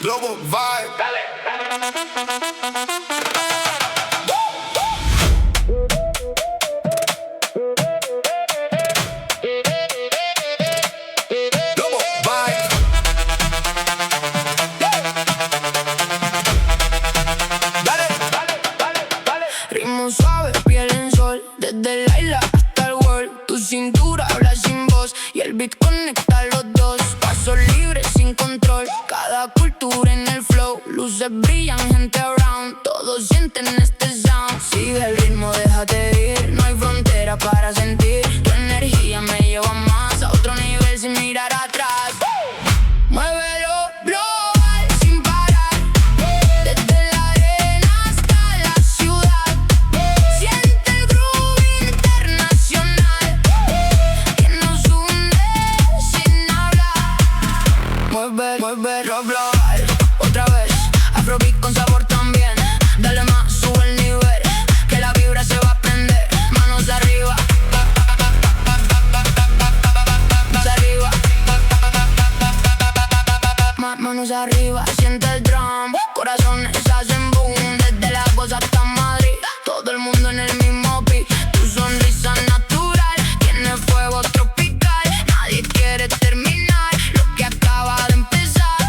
Global vibe. Dale. Global vibe. Dale, dale, dale, dale. Ritmo suave, piel en sol, desde la isla hasta el world. Tu cintura habla sin voz y el beat conecta a los dos. Pasos libres sin control, cada cultura en el flow. Luces brillan, gente around, todos sienten este sound. Sigue el ritmo, déjate ir, no hay frontera para sentir. Tu energía me lleva más a otro nivel sin mirar atrás. Muévelo, global, sin parar, desde la arena hasta la ciudad. Siente el groove internacional que nos une sin hablar. Muévelo, global, otra vez, afrobeat con sabor también. Dale más, sube el nivel, que la vibra se va a prender. Manos arriba, arriba, manos arriba, siente el drum. Corazones hacen boom, desde Lagos hasta Madrid. Todo el mundo en el mismo beat. Tu sonrisa natural tiene fuego tropical. Nadie quiere terminar lo que acaba de empezar.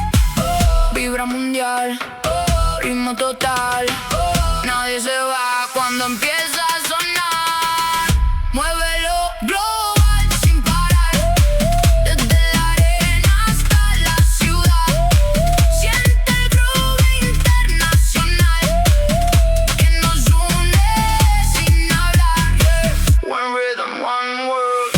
Vibra mundial, ritmo total. Nadie se va cuando empieza a sonar. Muévelo, global, sin parar, desde la arena hasta la ciudad. Siente el groove internacional que nos une sin hablar. One rhythm, one world.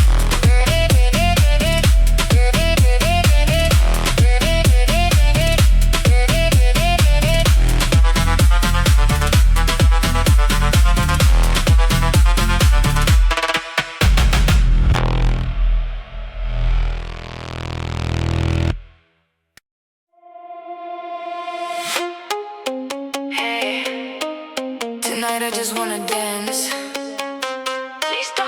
Hey, tonight I just wanna dance. Listo.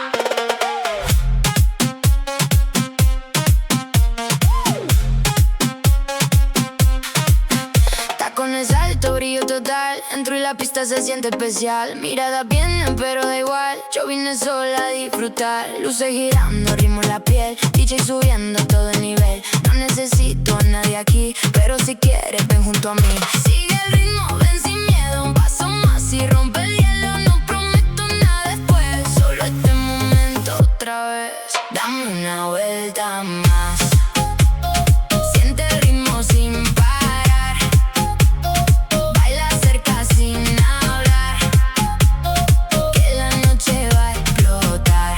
Tacones alto, brillo total. Entro y la pista se siente especial. Mirada bien, pero da igual. Yo vine sola a disfrutar. Luces girando, ritmo en la piel. DJ subiendo todo el nivel. No necesito a nadie aquí, pero si quieres ven junto a mí. Sigue el ritmo, ven sin miedo. Un paso más y rompe el hielo. No prometo nada después, solo este momento otra vez. Dame una vuelta más. Siente el ritmo sin parar. Baila cerca sin hablar, que la noche va a explotar.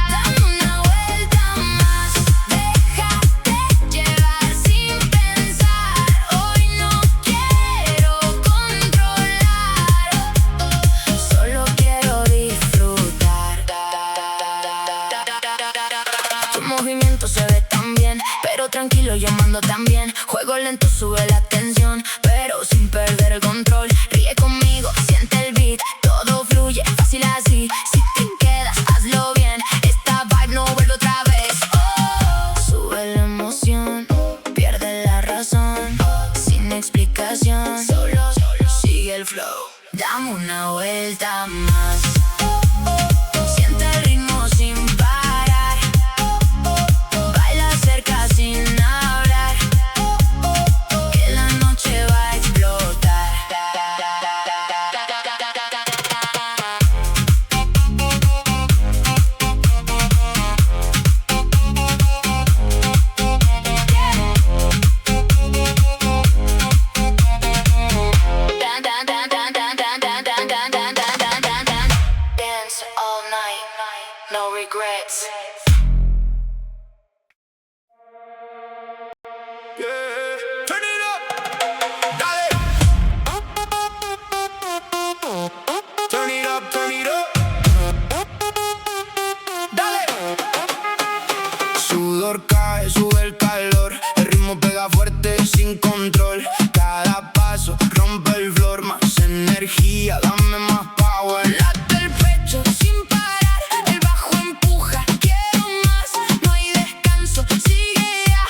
Dame una vuelta más. Déjate llevar sin pensar. Hoy no quiero controlar, solo quiero disfrutar. Tu movimiento se ve tan bien, pero tranquilo, yo mando también. Juego lento, sube la tensión, pero sin perder el control. Ríe conmigo, siente el beat, todo fluye fácil así. Si te quedas, hazlo bien, esta vibe no vuelve otra vez. Oh, sube la emoción, pierde la razón, sin explicación, solo sigue el flow. Dame una vuelta más. Siente el ritmo sin parar. Baila cerca sin hablar, que la noche va a explotar. Dance all night, no regrets. Yeah. Turn it up. Dale. Turn it up, turn it up. Dale. Sudor cae, sube el calor. El ritmo pega fuerte sin control. Cada paso rompe el floor. Más energía, dame más power. Late el pecho sin parar, el bajo empuja, quiero más, no hay descanso, sigue ya,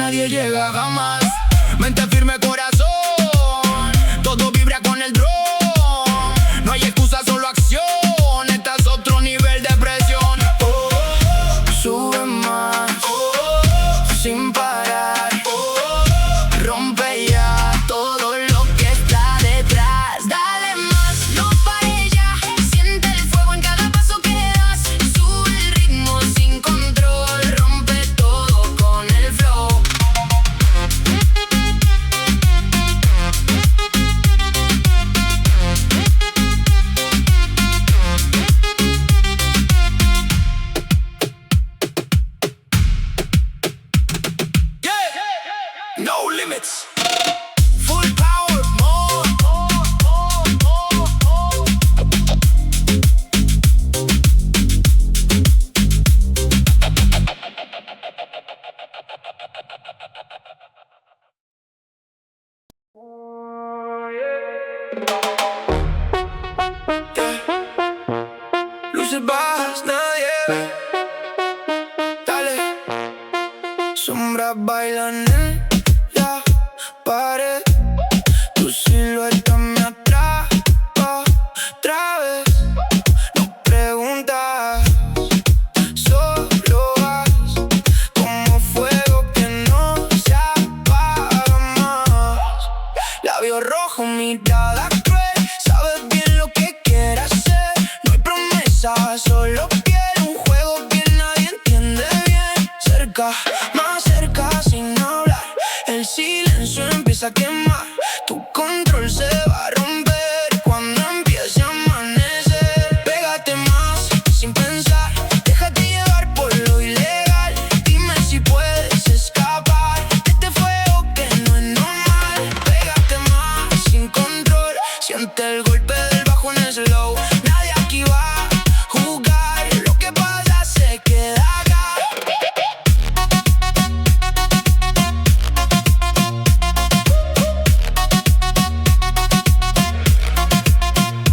nadie llega jamás. Mente firme, corazón, todo vibra con el dron. No hay excusa, solo acción. Estás otro nivel de presión. Sube más, sin parar. Rompe ya todo lo que está detrás. Dale más, no pares ya. Siente el fuego en cada paso que das. Sube el ritmo sin control. Rompe todo con el flow. No limits. Full power mode. Luces bajas, nadie ve. Dale. Sombras bailan en la pared. Tu silueta me atrapa otra vez. No preguntas, solo vas como fuego que no se apaga más. Labios rojos, mirada cruel. Sabes bien lo que quieres hacer. No hay promesa, solo quiero un juego que nadie entiende bien. Cerca, más cerca, sin hablar. El silencio empieza a quemar. Tu control se va a romper cuando empiece a amanecer. Pégate más, sin pensar. Déjate llevar por lo ilegal. Dime si puedes escapar de este fuego que no es normal. Pégate más, sin control. Siente el golpe del bajo en slow. Nadie aquí va a jugar. Lo que pasa se queda acá.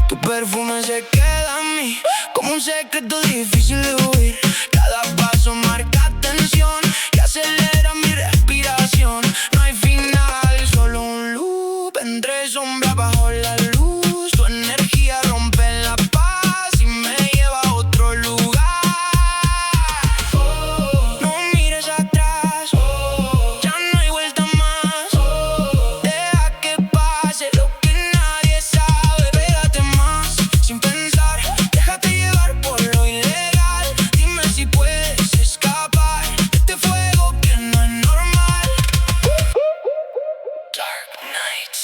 Tu perfume se queda en mí como un secreto difícil de huir. Cada paso marca tensión y acelera mi respiración. No hay final, solo un loop entre sombras bajo la luz. Tu energía rompe la paz y me lleva a otro lugar. No mires atrás, ya no hay vuelta más. Deja que pase lo que nadie sabe. Pégate más, sin pensar. Déjate llevar por lo ilegal. Dime si puedes escapar de este fuego que no es normal. Dark nights.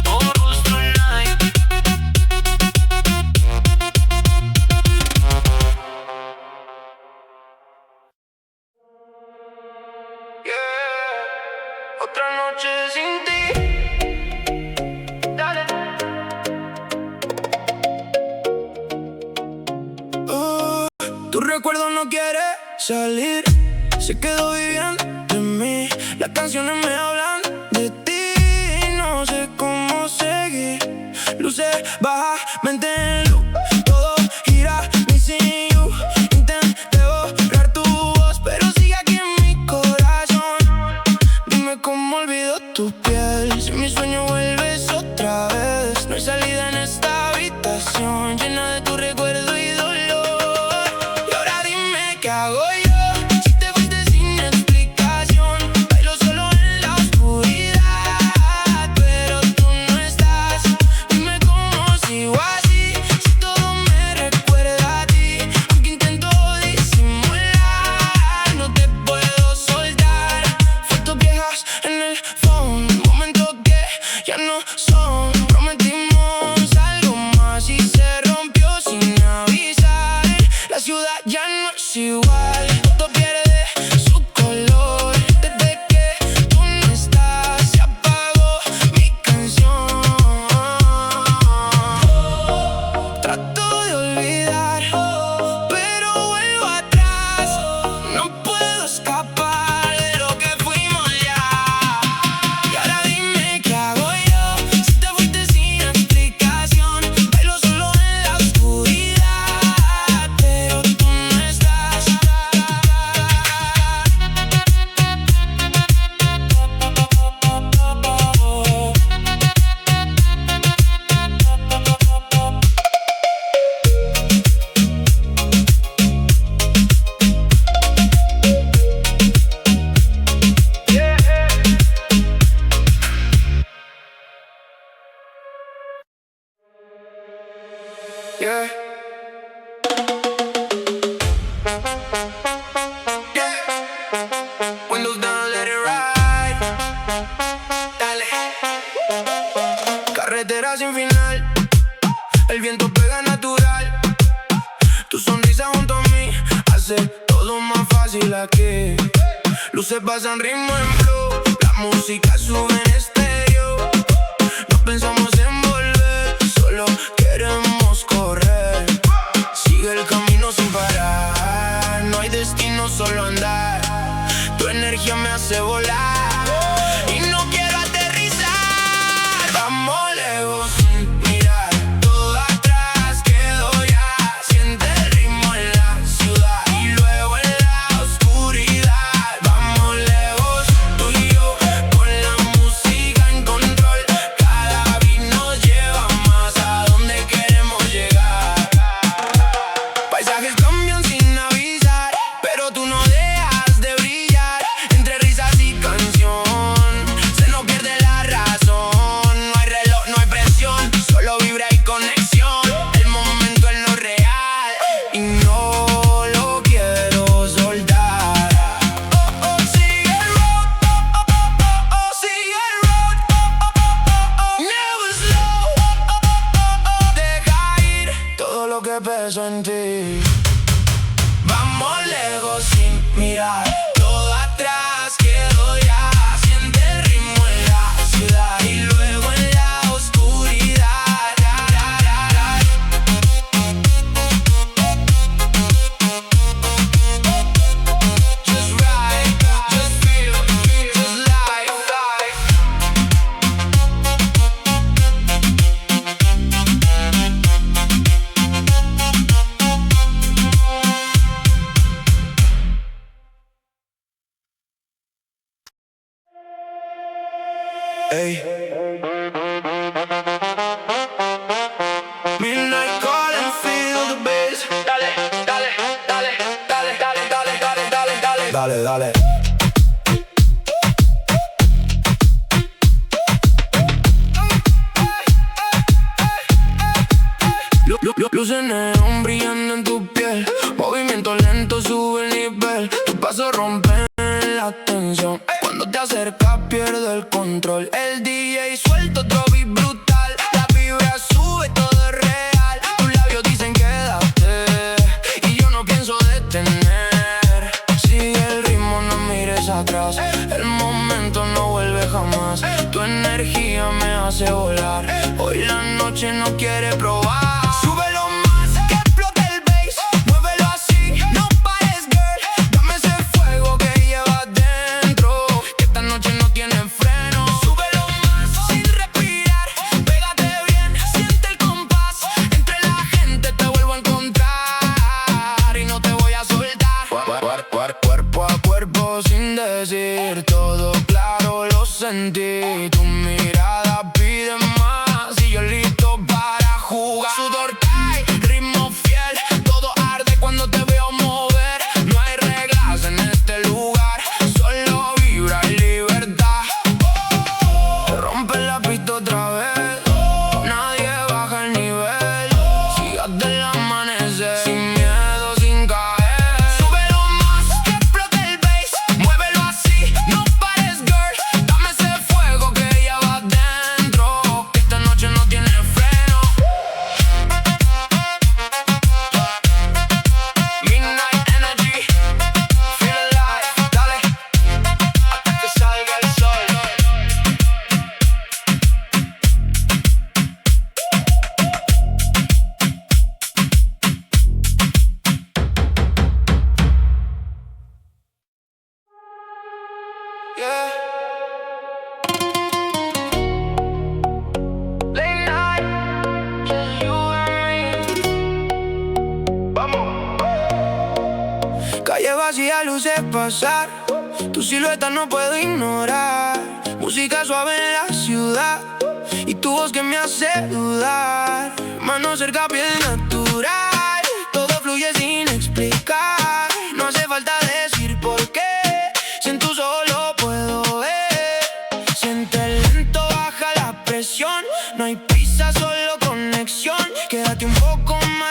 August night. Yeah. Otra noche sin ti. Dale. Tu recuerdo no quiere salir. Se quedó viviendo en mí. Las canciones me hablan de ti. No sé cómo seguir. Luces bajas, mente en luz. Todo gira, missing you. Intenté borrar tu voz, pero sigue aquí en mi corazón. Dime cómo olvido tu piel. Si mi sueño vuelves otra vez. No hay salida en esta habitación llena de tu recuerdo y dolor. Y ahora dime qué hago yo. Si te fuiste sin explicación. Bailo solo en la oscuridad, pero tú no estás. Dime cómo sigo así, si todo me recuerda a ti. Aunque intento disimular, no te puedo soltar. Fotos viejas en el phone, momentos que ya no son. Prometimos algo más y se rompió sin avisar. La ciudad ya no es igual, todo pierde su color. Desde que tú no estás, se apagó mi canción. Trato de olvidar, pero vuelvo atrás. No puedo escapar de lo que fuimos ya. Y ahora dime qué hago yo. Si te fuiste Yeah. Windows down, let it ride. Dale. Carretera sin final, el viento pega natural. Tu sonrisa junto a mí hace todo más fácil aquí. Luces pasan ritmo en flow, la música sube en estéreo. No pensamos en volver, solo queremos correr. Sigue el camino sin parar, no hay destino, solo andar. Tu energía me hace volar y no quiero aterrizar. Vamos lejos sin mirar, todo atrás quedó ya. Siente el ritmo en la ciudad y luego en la oscuridad. Vamos lejos, tú y yo, con la música en control. Cada beat nos lleva más a donde queremos llegar. Paisajes cambian sin avisar, pero tú no dejas de brillar. Entre risas y canción, se nos pierde la razón. No hay reloj, no hay presión, solo vibra y conexión. El momento es lo real y no lo quiero soltar. Oh, oh, sigue el road, oh, oh, oh, oh, oh, sigue el road, oh, oh, oh, oh, oh. Never slow, oh, oh, oh, oh, deja ir todo lo que peso en ti. Vamos lejos sin mirar, todo atrás quedó ya. Siente el ritmo en la ciudad y luego en la oscuridad. Just ride, just feel, just life. Ey. Midnight calling, feel the bass. Dale, dale, dale, dale, dale, dale, dale, dale, dale. Dale, dale. Luces neón brillando en tu piel, movimiento lento sube el nivel. Tu paso rompe la tensión, cuando te acercas pierde el control. El DJ suelta otro beat brutal, la vibra sube, todo es real. Tus labios dicen quédate y yo no pienso detener. Sigue el ritmo, no mires atrás, el momento no vuelve jamás. Tu energía me hace volar, hoy la noche no quiere probar. Súbelo más, que explote el bass, muévelo así, no pares girl. Dame ese fuego que llevas dentro, que esta noche no tiene freno. Súbelo más, sin respirar, pégate bien, siente el compás. Entre la gente te vuelvo a encontrar y no te voy a soltar. Cuerpo a cuerpo sin decir, todo claro lo sentí. Tu mirada pide más y yo listo para jugar. Sudor cae, ritmo fiel, todo arde cuando te veo mover. No hay reglas en este lugar, solo vibra y libertad. Rompe la pista otra vez, nadie baja el nivel. Sigue hasta el amanecer, sin miedo, sin caer. Súbelo más, que explote el bass, muévelo así, no pares girl. Dame ese fuego que llevas dentro, que esta noche no tiene freno. Midnight energy, feel alive, dale, hasta que salga el sol. Yeah. Late night, just you and me. Vamos. Calle vacía, luces pasar, tu silueta no puedo ignorar. Música suave en la ciudad y tu voz que me hace dudar. Mano cerca, piel natural, todo fluye sin explicar. No hace falta decir por qué, si en tus ojos lo puedo ver. Siente lento, baja la presión, no hay prisa, solo conexión. Quédate un poco más.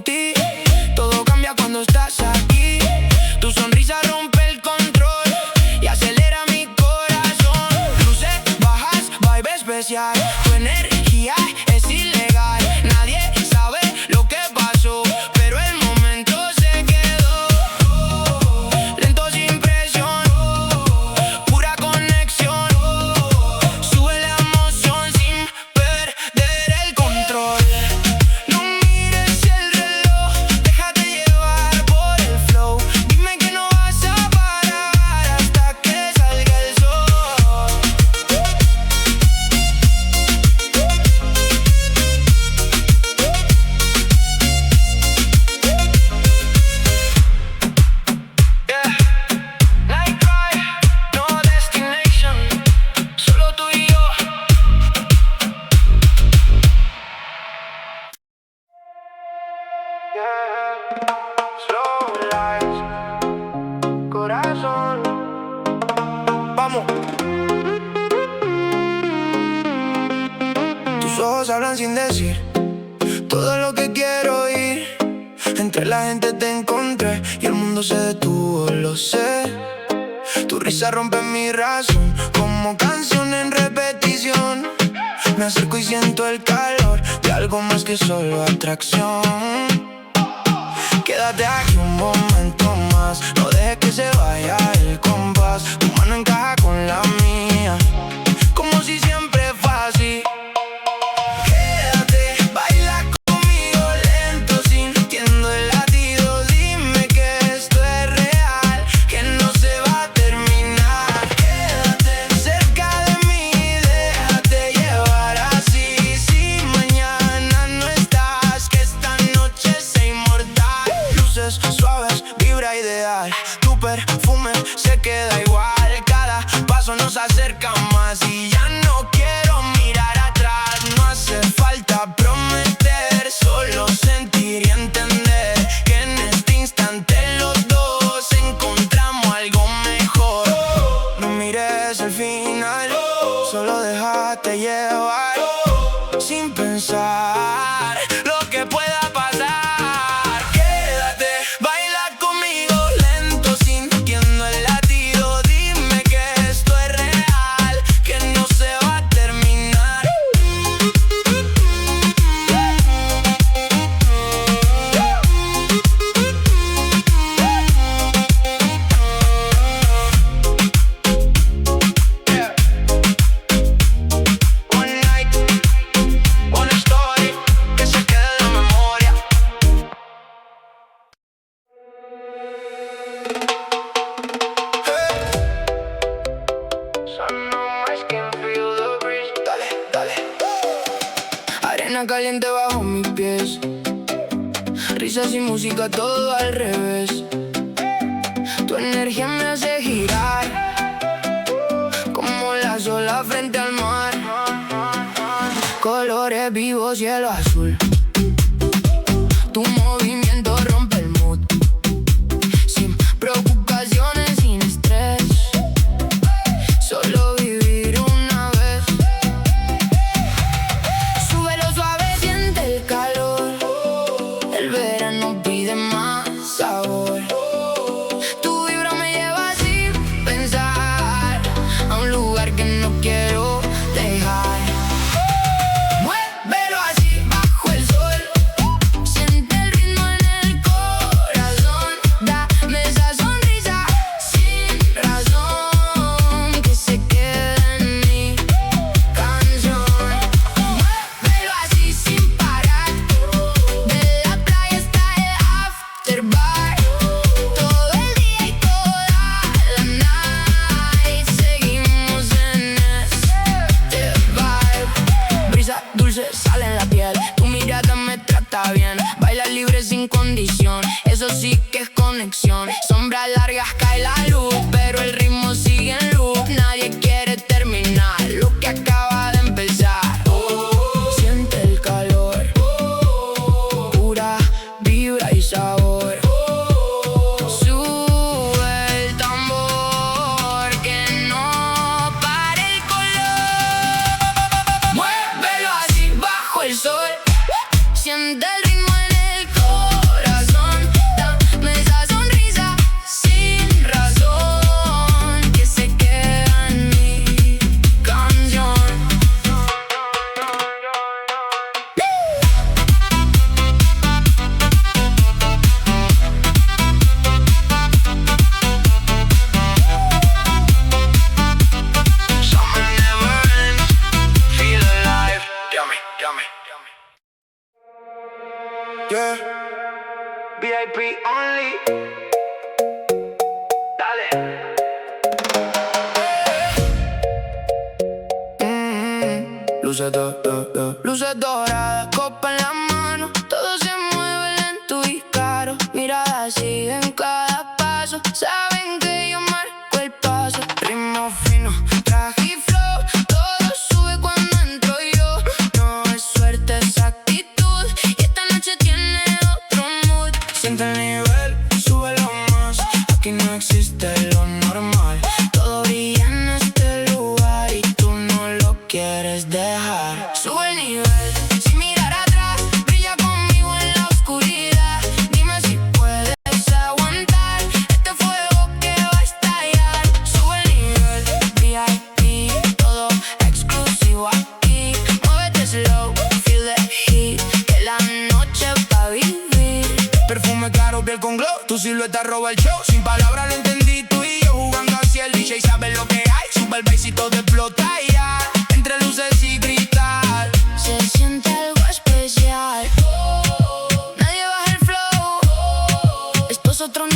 ti. Todo cambia cuando estás aquí. Tu sonrisa rompe el control y acelera mi corazón. Luces bajas, vibe especial. Tu energía es ilegal. Nadie sabe lo que pasó, pero el momento se quedó. Lento sin presión, pura conexión. Sube la emoción sin perder el control. No mires el reloj, déjate llevar por el flow. Dime que no vas a parar hasta que salga el sol. Yeah. Night drive, no destination, solo tú y yo. Yeah. Slow life, corazón. Vamos. Tus ojos hablan sin decir todo lo que quiero oír. Entre la gente te encontré y el mundo se detuvo, lo sé. Tu risa rompe mi razón como canción en repetición. Me acerco y siento el calor de algo más que solo atracción. Quédate aquí un momento más, no dejes que se vaya el compás. Tu mano encaja con la mía, como si siempre fue así. Quédate, baila conmigo lento, sintiendo el latido. Dime que esto es real, que no se va a terminar. Quédate cerca de mí, déjate llevar así. Si mañana no estás, que esta noche sea inmortal. Luces suaves, vibra ideal. Tu perfume se queda igual. Cada paso nos acerca más y ya no quiero mirar atrás. No hace falta prometer, solo sentir y entender que en este instante los dos encontramos algo mejor. No mires el final, solo déjate llevar sin pensar lo que pueda pasar. Quédate, baila conmigo lento, sintiendo el latido. Dime que esto es real, que no se va a terminar. One night, one story, que se quede en la memoria. Dale, dale. Arena caliente bajo mis pies, risas y música, todo al revés. Tu energía me hace girar como la ola frente al mar. Colores vivos, cielo azul. Tu movimiento rompe el mood, sin preocupaciones, sin estrés. Solo vivir una vez. Súbelo suave, siente el calor. El verano pide más sabor. Tu vibra me lleva sin pensar a un lugar que no quiero dejar. Muévelo así bajo el sol. Siente el ritmo en el corazón. Dame esa sonrisa sin razón, que se quede en mi canción. Muévelo así sin parar. De la playa hasta el after bar. Todo el día y toda la night. Seguimos en este vibe. Brisa dulce sale en la piel. Tu mirada me trata bien. Baila libre sin condición. Eso sí que es conexión. Sombras largas, cae la luz, pero el ritmo sigue en loop. Nadie quiere terminar lo que acaba de empezar. Siente el calor, pura vibra y sabor. Sube el tambor, que no pare el color. Muévelo así bajo el sol. Siente el ritmo en el corazón. VIP only. Dale. Luces doradas, copa en la mano. Todo se mueve lento y caro. Miradas siguen cada paso. Saben que yo marco el paso. Ritmo fino, traje y flow. Todo sube cuando entro yo. No es suerte, es actitud. Y esta noche tiene otro mood. Siente el nivel, súbelo más. Aquí no existe lo normal. Todo brilla en este lugar y tú no lo quieres dejar. Sube el nivel, sin mirar atrás. Brilla conmigo en la oscuridad. Dime si puedes aguantar este fuego que va a estallar. Sube el nivel, VIP, todo exclusivo aquí. Muévete slow, feel the heat. Que la noche va a vivir. Perfume caro, piel con glow. Tu silueta roba el show. Sin palabras lo entendí, tú y yo jugando hacia el DJ. Sabes lo que hay, sube el bass y todo explota ya. Entre luces y gritar se siente algo especial. Nadie baja el flow. Esto es otro